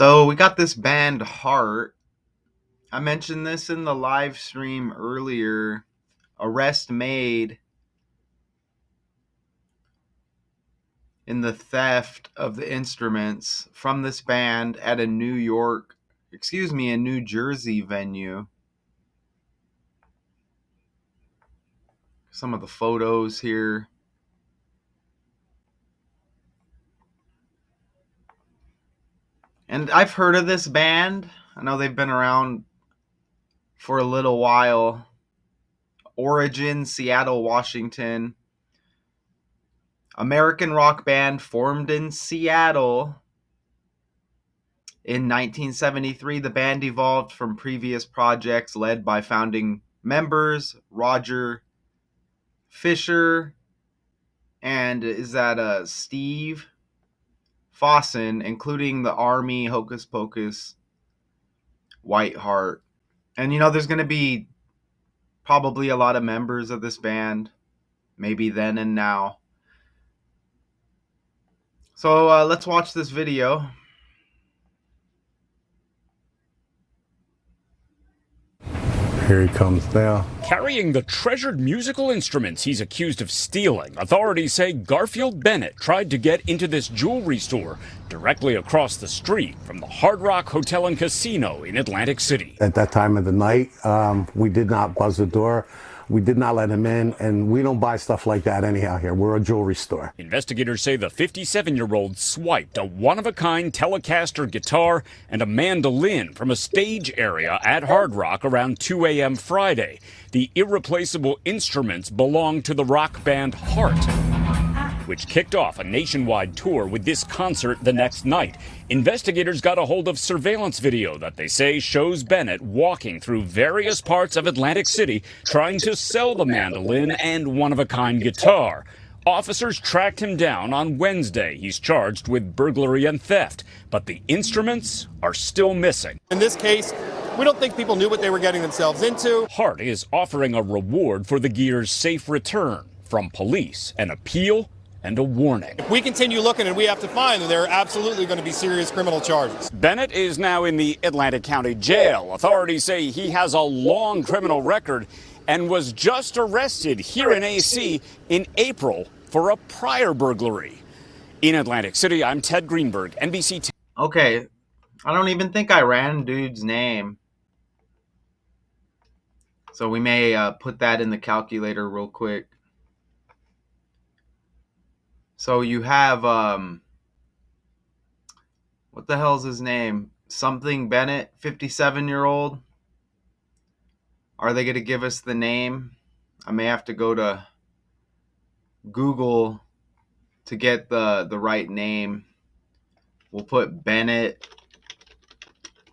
So we got this band Heart. I mentioned this in the live stream earlier. Arrest made in the theft of the instruments from this band at a New Jersey venue. Some of the photos here. And I've heard of this band. I know they've been around for a little while. Origin, Seattle, Washington. American rock band formed in Seattle. In 1973, the band evolved from previous projects led by founding members Roger Fisher and Steve Fossen, including the Army, Hocus Pocus, Whiteheart. And there's going to be probably a lot of members of this band, maybe then and now. So let's watch this video. Here he comes now. Carrying the treasured musical instruments he's accused of stealing, authorities say Garfield Bennett tried to get into this jewelry store directly across the street from the Hard Rock Hotel and Casino in Atlantic City. At that time of the night, we did not buzz the door. We did not let him in, and we don't buy stuff like that anyhow here. We're a jewelry store. Investigators say the 57-year-old swiped a one-of-a-kind Telecaster guitar and a mandolin from a stage area at Hard Rock around 2 a.m. Friday. The irreplaceable instruments belong to the rock band Heart, which kicked off a nationwide tour with this concert the next night. Investigators got a hold of surveillance video that they say shows Bennett walking through various parts of Atlantic City trying to sell the mandolin and one-of-a-kind guitar. Officers tracked him down on Wednesday. He's charged with burglary and theft, but the instruments are still missing. In this case, we don't think people knew what they were getting themselves into. Hart is offering a reward for the gear's safe return from police, an appeal, and a warning. If we continue looking and we have to find them, there are absolutely going to be serious criminal charges. Bennett is now in the Atlantic County Jail. Authorities say he has a long criminal record and was just arrested here in AC in April for a prior burglary. In Atlantic City, I'm Ted Greenberg, NBC 10. Okay, I don't even think I ran dude's name. So we may put that in the calculator real quick. So you have, what the hell's his name? Something Bennett, 57-year-old. Are they going to give us the name? I may have to go to Google to get the right name. We'll put Bennett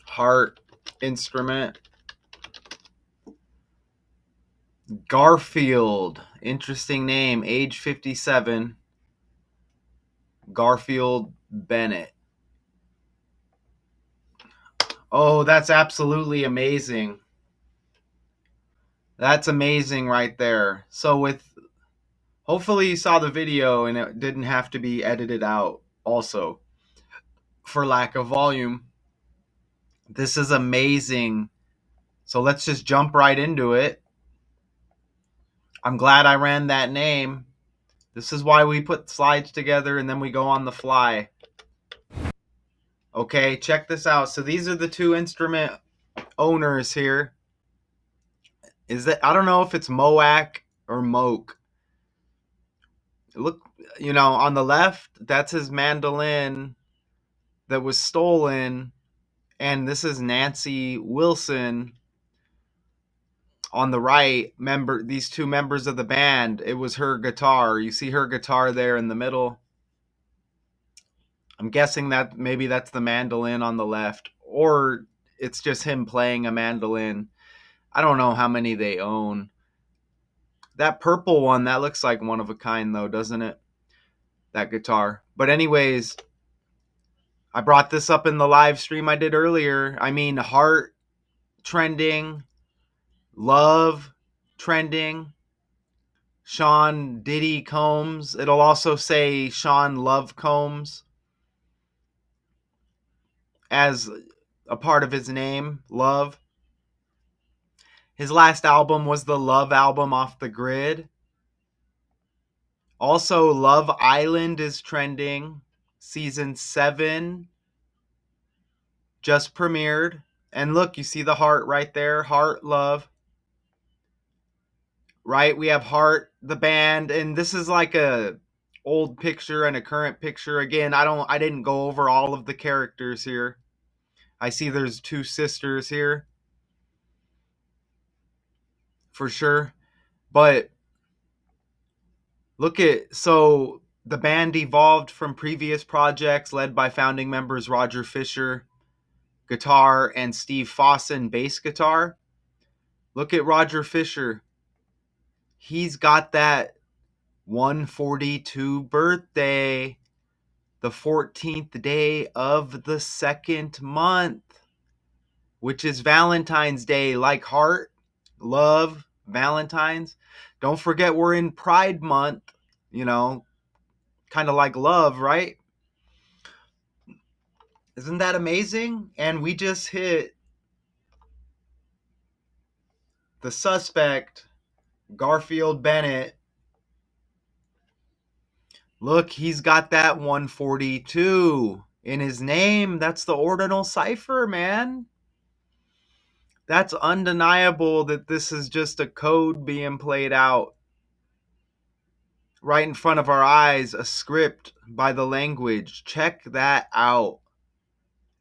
Heart instrument. Garfield, interesting name, age 57. Garfield Bennett. Oh, that's absolutely amazing. That's amazing right there. So hopefully you saw the video and it didn't have to be edited out also for lack of volume. This is amazing. So let's just jump right into it. I'm glad I ran that name. This is why we put slides together and then we go on the fly. Okay, check this out. So these are the two instrument owners here. I don't know if it's Moak or Moak. Look, on the left, that's his mandolin that was stolen. And this is Nancy Wilson. On the right, these two members of the band, it was her guitar. You see her guitar there in the middle. I'm guessing that maybe that's the mandolin on the left, or it's just him playing a mandolin. I don't know how many they own. That purple one, that looks like one of a kind though, doesn't it? That guitar. But anyways, I brought this up in the live stream I did earlier. I mean, Heart trending, Love trending, Sean Diddy Combs. It'll also say Sean Love Combs. as a part of his name, Love. His last album was the Love album, Off the Grid. Also, Love Island is trending. Season 7 just premiered. And look, you see the heart right there. Heart, love. Right? We have Heart, the band, and this is like a old picture and a current picture. Again, I didn't go over all of the characters here. I see there's two sisters here for sure. But look at, so the band evolved from previous projects led by founding members Roger Fisher, guitar, and Steve Fossen, bass guitar. Look at Roger Fisher. He's got that 142 birthday, the 14th day of the second month, which is Valentine's Day, like heart, love, Valentine's. Don't forget we're in Pride Month, you know, kind of like love, right? Isn't that amazing? And we just hit the suspect, Garfield Bennett. Look, he's got that 142 in his name. That's the ordinal cipher, man. That's undeniable that this is just a code being played out right in front of our eyes, a script by the language. Check that out.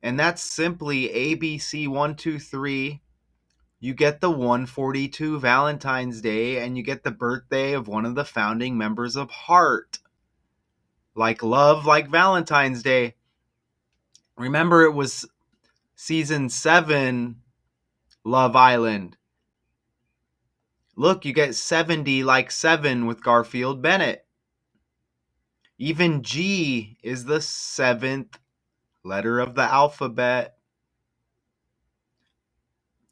And that's simply ABC123. You get the 142 Valentine's Day, and you get the birthday of one of the founding members of Heart. Like love, like Valentine's Day. Remember, it was season 7, Love Island. Look, you get 70 like 7 with Garfield Bennett. Even G is the 7th letter of the alphabet.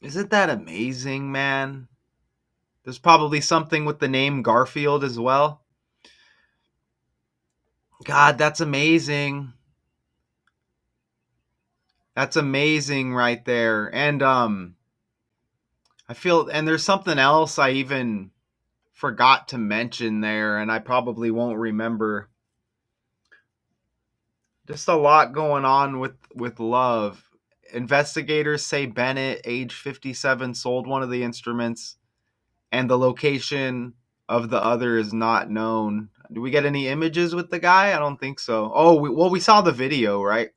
Isn't that amazing, man? There's probably something with the name Garfield as well. God, that's amazing. That's amazing right there. And I feel, and there's something else I even forgot to mention there, and I probably won't remember. Just a lot going on with love. Investigators say Bennett, age 57, sold one of the instruments, and the location of the other is not known. Do we get any images with the guy? I don't think so. Oh, we saw the video, right?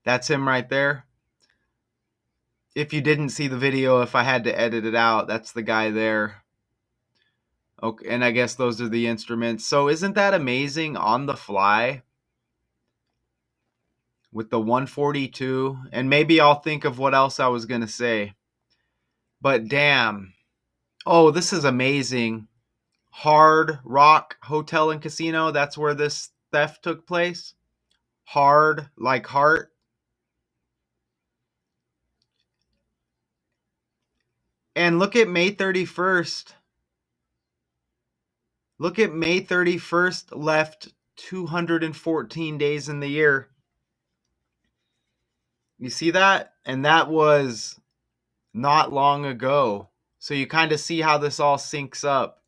That's him right there. If you didn't see the video, if I had to edit it out, that's the guy there. Okay, and I guess those are the instruments. So isn't that amazing on the fly with the 142? And maybe I'll think of what else I was going to say. But damn. Oh, this is amazing. Hard Rock Hotel and Casino, that's where this theft took place. Hard like heart. And look at May 31st. Look at May 31st left 214 days in the year. You see that? And that was not long ago. So you kind of see how this all syncs up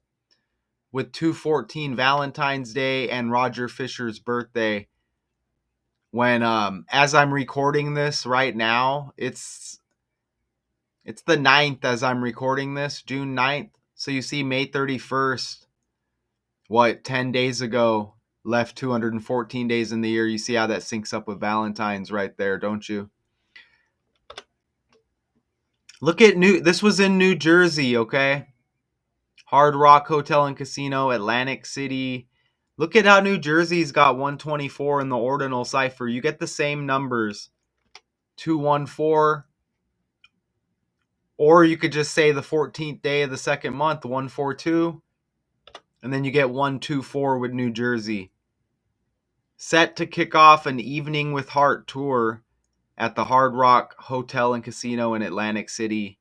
with 214 Valentine's Day and Roger Fisher's birthday. When as I'm recording this right now, it's the 9th as I'm recording this, June 9th. So you see May 31st, 10 days ago, left 214 days in the year. You see how that syncs up with Valentine's right there, don't you? Look at this was in New Jersey, okay? Hard Rock Hotel and Casino, Atlantic City. Look at how New Jersey's got 124 in the ordinal cipher. You get the same numbers. 214. Or you could just say the 14th day of the second month, 142. And then you get 124 with New Jersey. Set to kick off an Evening with Heart tour at the Hard Rock Hotel and Casino in Atlantic City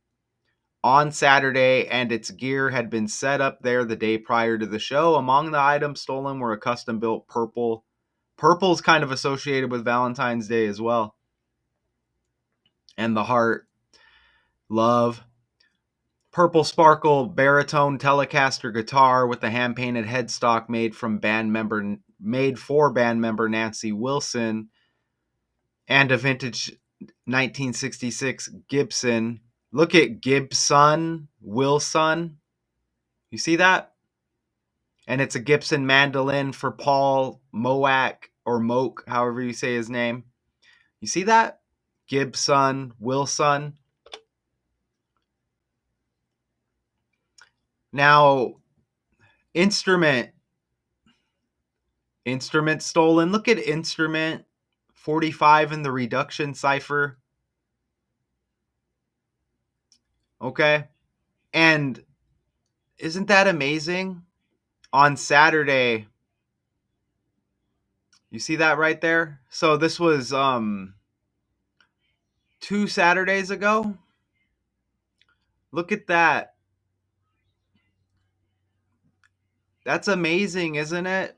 on Saturday, and its gear had been set up there the day prior to the show. Among the items stolen were a custom-built purple Purple's kind of associated with Valentine's Day as well. And the heart, love. Purple Sparkle baritone Telecaster guitar with the hand-painted headstock made for band member Nancy Wilson, and a vintage 1966 Gibson. Look at Gibson, Wilson. You see that? And it's a Gibson mandolin for Paul Moak, or Moak, however you say his name. You see that? Gibson, Wilson. Now, instrument stolen. Look at instrument 45 in the reduction cipher. Okay. And isn't that amazing? On Saturday, you see that right there? So this was 2 Saturdays ago. Look at that. That's amazing, isn't it?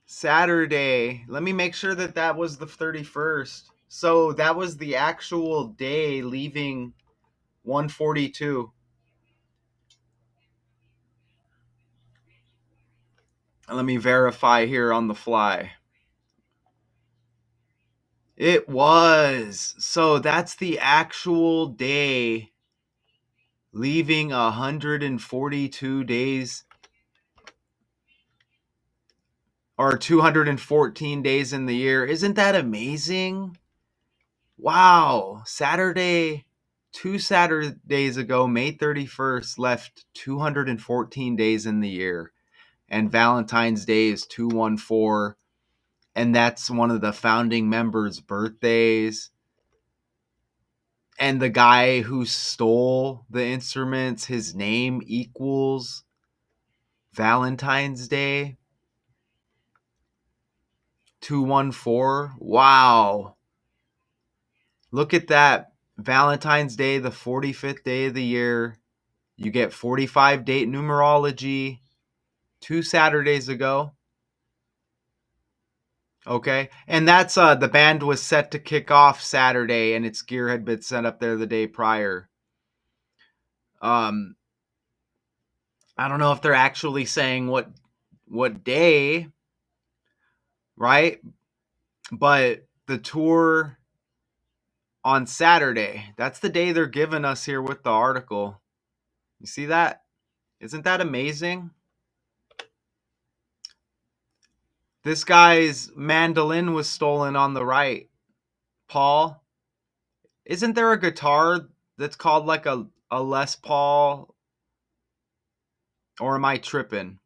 Saturday. Let me make sure that that was the 31st. So that was the actual day leaving 142. Let me verify here on the fly. It was. So that's the actual day leaving 142 days, or 214 days in the year. Isn't that amazing? Wow. Saturday, 2 Saturdays ago, May 31st, left 214 days in the year. And Valentine's Day is 214. And that's one of the founding members' birthdays. And the guy who stole the instruments, his name equals Valentine's Day. 214. Wow. Look at that. Valentine's Day, the 45th day of the year. You get 45 date numerology 2 Saturdays ago. Okay. And that's the band was set to kick off Saturday, and its gear had been set up there the day prior. Um I don't know if they're actually saying what day, right? But the tour on Saturday, that's the day they're giving us here with the article. You see that? Isn't that amazing? This guy's mandolin was stolen on the right. Paul, isn't there a guitar that's called like a Les Paul? Or am I tripping?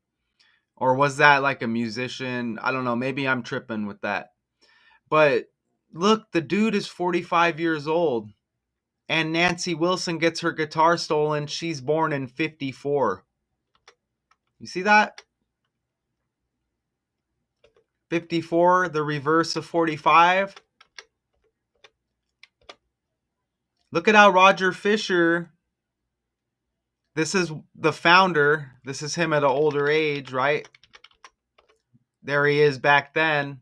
Or was that like a musician? I don't know. Maybe I'm tripping with that. But look, the dude is 45 years old. And Nancy Wilson gets her guitar stolen. She's born in 54. You see that? 54, the reverse of 45. Look at how Roger Fisher, this is the founder. This is him at an older age, right? There he is back then.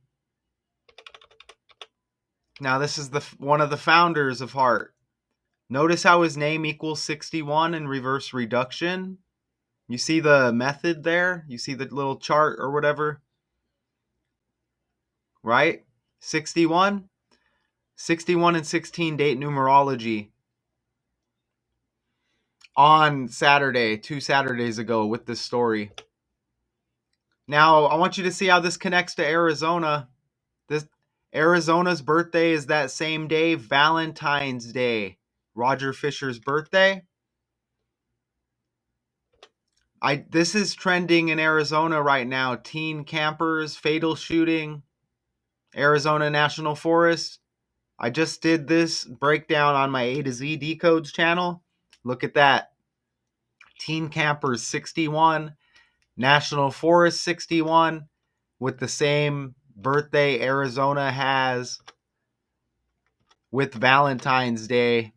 Now this is one of the founders of Heart. Notice how his name equals 61 in reverse reduction. You see the method there? You see the little chart or whatever? Right? 61? 61 and 16 date numerology on Saturday, 2 Saturdays ago with this story. Now, I want you to see how this connects to Arizona. This Arizona's birthday is that same day, Valentine's Day, Roger Fisher's birthday. This is trending in Arizona right now. Teen campers, fatal shooting, Arizona National Forest. I just did this breakdown on my A to Z Decodes channel. Look at that. Teen campers 61, National Forest 61, with the same birthday Arizona has with Valentine's Day.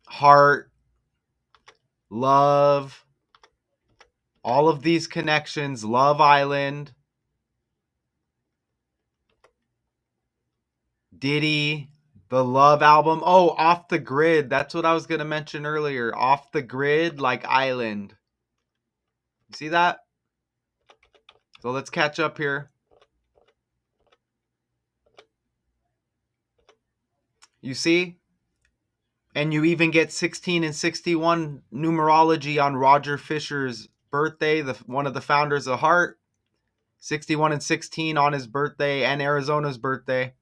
Heart, love, all of these connections, Love Island. Diddy, the Love album. Oh, Off the Grid. That's what I was going to mention earlier. Off the Grid, like Island. You see that? So let's catch up here. You see? And you even get 16 and 61 numerology on Roger Fisher's birthday, one of the founders of Heart. 61 and 16 on his birthday and Arizona's birthday.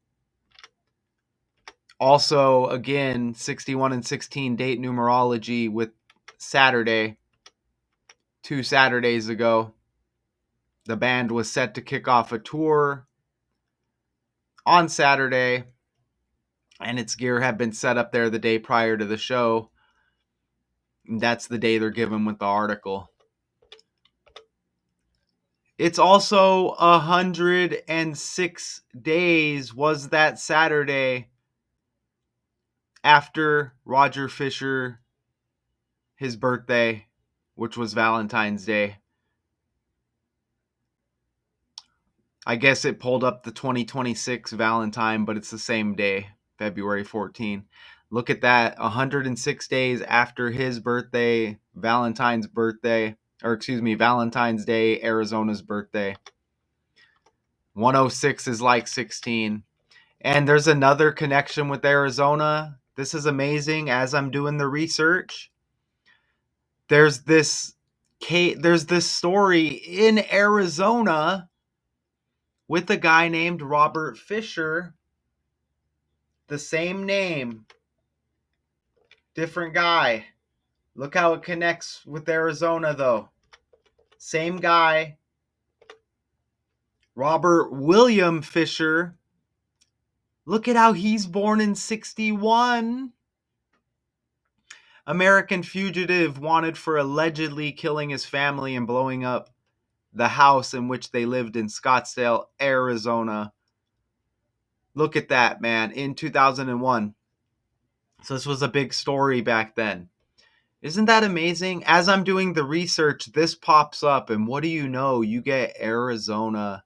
Also, again, 61 and 16 date numerology with Saturday. 2 Saturdays ago, the band was set to kick off a tour on Saturday, and its gear had been set up there the day prior to the show. And that's the day they're given with the article. It's also 106 days was that Saturday after Roger Fisher, his birthday, which was Valentine's Day. I guess it pulled up the 2026 Valentine, but it's the same day, February 14. Look at that, 106 days after his birthday, Valentine's Day, Arizona's birthday. 106 is like 16. And there's another connection with Arizona. This is amazing. As I'm doing the research, there's this story in Arizona with a guy named Robert Fisher. The same name, different guy. Look how it connects with Arizona, though. Same guy, Robert William Fisher. Look at how he's born in 61. American fugitive wanted for allegedly killing his family and blowing up the house in which they lived in Scottsdale, Arizona. Look at that, man, in 2001. So this was a big story back then. Isn't that amazing? As I'm doing the research, this pops up, and what do you know? You get Arizona,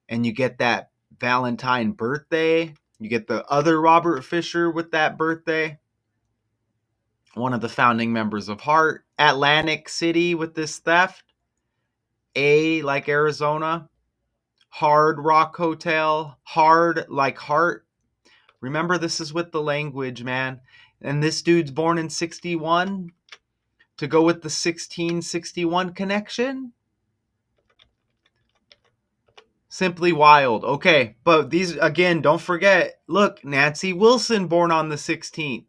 and you get that Valentine birthday. You get the other Robert Fisher with that birthday, one of the founding members of Heart. Atlantic City with this theft. A like Arizona. Hard Rock Hotel. Hard like Heart. Remember, this is with the language, man. And this dude's born in 61. To go with the 1661 connection? Simply wild. Okay, but these, again, don't forget. Look, Nancy Wilson born on the 16th.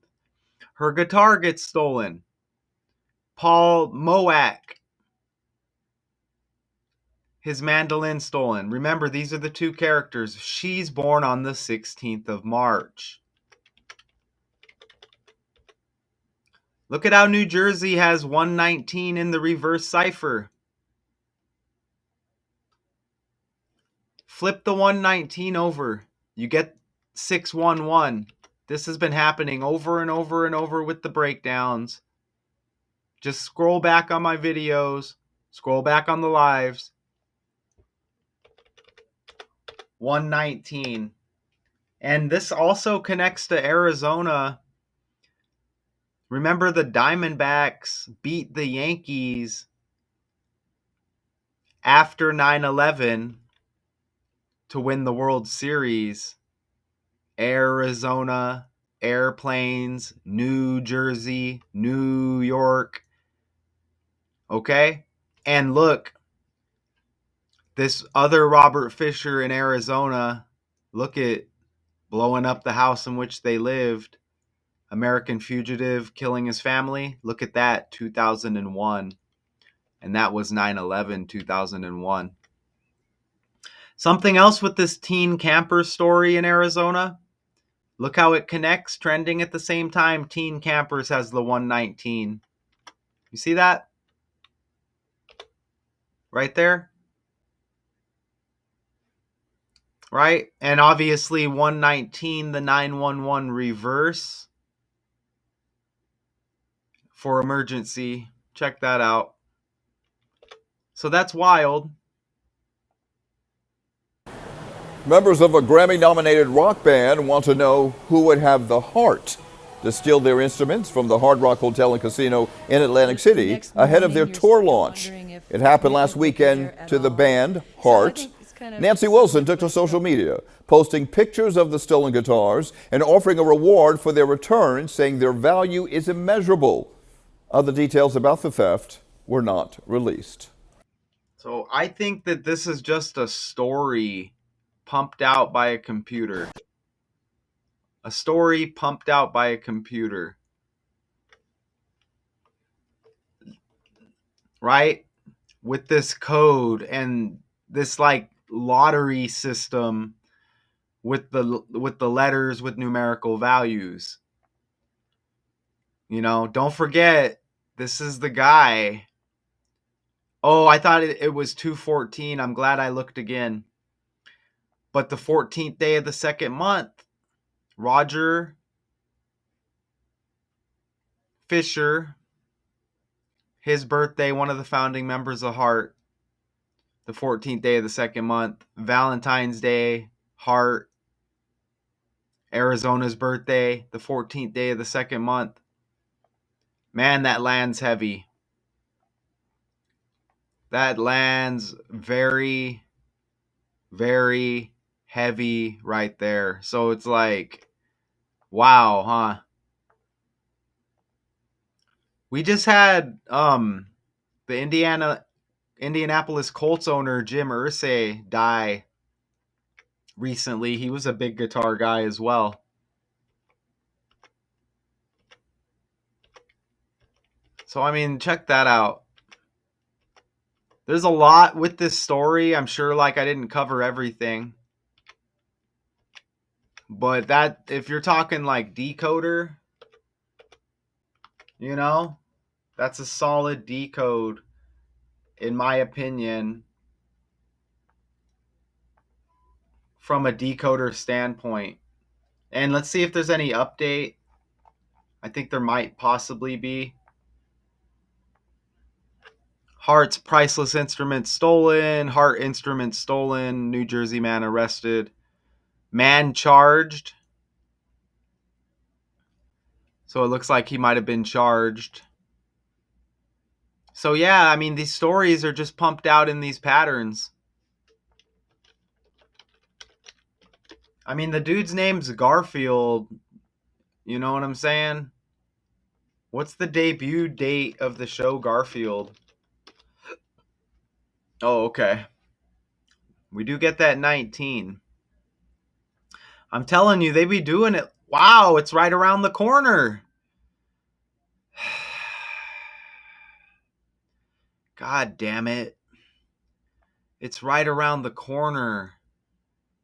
Her guitar gets stolen. Paul Moak, his mandolin stolen. Remember, these are the two characters. She's born on the 16th of March. Look at how New Jersey has 119 in the reverse cipher. Flip the 119 over. You get 611. This has been happening over and over and over with the breakdowns. Just scroll back on my videos. Scroll back on the lives. 119. And this also connects to Arizona. Remember, the Diamondbacks beat the Yankees after 9/11 to win the World Series. Arizona, airplanes, New Jersey, New York. Okay? And look, this other Robert Fisher in Arizona, look at blowing up the house in which they lived. American fugitive killing his family. Look at that, 2001. And that was 9/11, 2001. Something else with this teen camper story in Arizona. Look how it connects, trending at the same time. Teen Campers has the 119. You see that? Right there? Right? And obviously 119, the 911 reverse for emergency. Check that out. So that's wild. Members of a Grammy-nominated rock band want to know who would have the heart to steal their instruments from the Hard Rock Hotel and Casino in Atlantic City ahead of their tour launch. It happened last weekend to the band, Heart. Nancy Wilson took to social media, posting pictures of the stolen guitars and offering a reward for their return, saying their value is immeasurable. Other details about the theft were not released. So I think that this is just a story pumped out by a computer. A story pumped out by a computer. Right? With this code and this like lottery system with the letters with numerical values. You know, don't forget this is the guy. Oh, I thought it was 214. I'm glad I looked again. But the 14th day of the second month, Roger Fisher, his birthday, one of the founding members of Heart, the 14th day of the second month, Valentine's Day, Heart, Arizona's birthday, the 14th day of the second month. Man, that lands heavy. That lands very, very heavy right there. So it's like, wow, huh? We just had the Indianapolis Colts owner Jim Irsay die recently. He was a big guitar guy as well. So I mean, check that out. There's a lot with this story. I'm sure like I didn't cover everything. But that if you're talking like decoder, you know, that's a solid decode in my opinion from a decoder standpoint. And let's see if there's any update. I think there might possibly be. Hart's priceless instrument stolen. Hart instrument stolen. New Jersey man arrested. Man charged. So it looks like he might have been charged. So yeah, I mean, these stories are just pumped out in these patterns. I mean, the dude's name's Garfield. You know what I'm saying? What's the debut date of the show Garfield? Oh, okay. We do get that 19. I'm telling you, they be doing it. Wow, it's right around the corner. God damn it. It's right around the corner.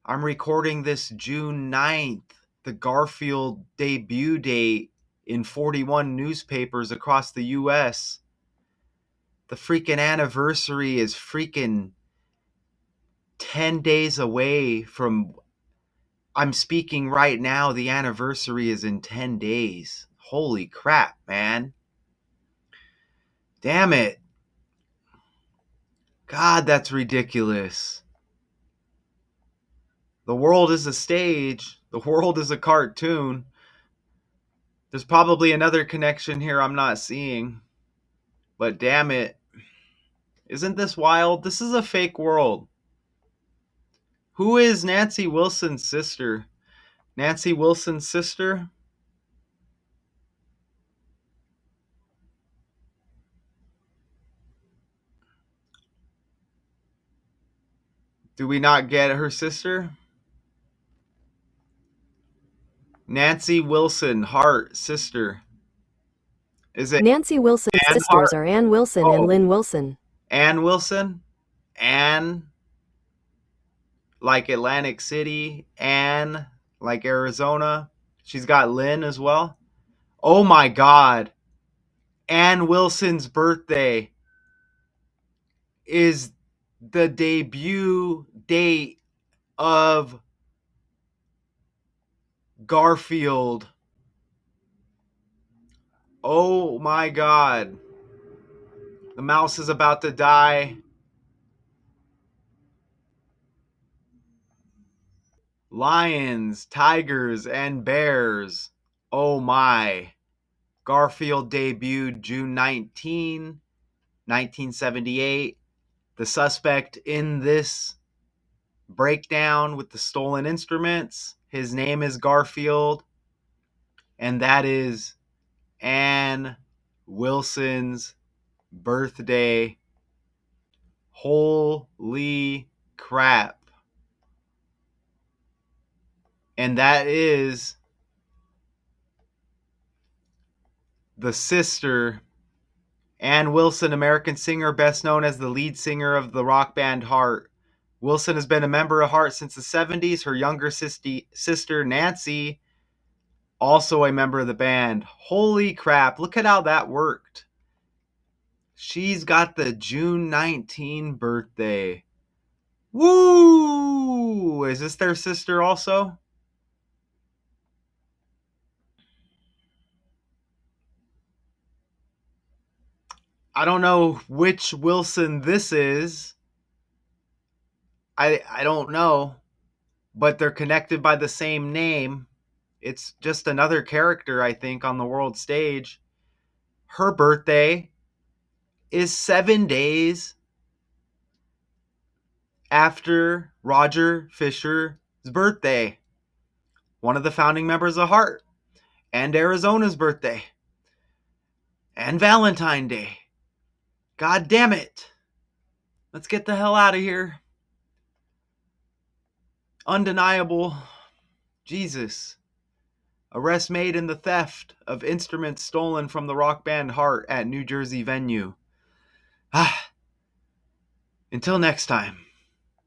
I'm recording this June 9th, the Garfield debut date in 41 newspapers across the US. The freaking anniversary is freaking 10 days away from. I'm speaking right now. The anniversary is in 10 days. Holy crap, man. Damn it. God, that's ridiculous. The world is a stage. The world is a cartoon. There's probably another connection here I'm not seeing. But damn it. Isn't this wild? This is a fake world. Who is Nancy Wilson's sister? Nancy Wilson's sister? Do we not get her sister? Nancy Wilson, Hart, sister. Is it Nancy Wilson's Ann sisters Hart? are Ann Wilson and Oh, Lynn Wilson. Ann Wilson? Ann, like Atlantic City. Ann, like Arizona. She's got Lynn as well. Oh my God. Ann Wilson's birthday is the debut date of Garfield. Oh my God. The mouse is about to die. lions, tigers, and bears. Oh my. Garfield debuted June 19, 1978. The suspect in this breakdown with the stolen instruments, his name is Garfield, and that is Ann Wilson's birthday. Holy crap. And that is the sister, Ann Wilson, American singer, best known as the lead singer of the rock band Heart. Wilson has been a member of Heart since the 70s. Her younger sister, Nancy, also a member of the band. Holy crap, look at how that worked. She's got the June 19 birthday. Woo! Is this their sister also? I don't know which Wilson this is. I don't know, but they're connected by the same name. It's just another character, I think, on the world stage. Her birthday is 7 days after Roger Fisher's birthday, one of the founding members of Heart, and Arizona's birthday, and Valentine's Day. God damn it. Let's get the hell out of here. Undeniable. Jesus. Arrest made in the theft of instruments stolen from the rock band Heart at New Jersey venue. Until next time.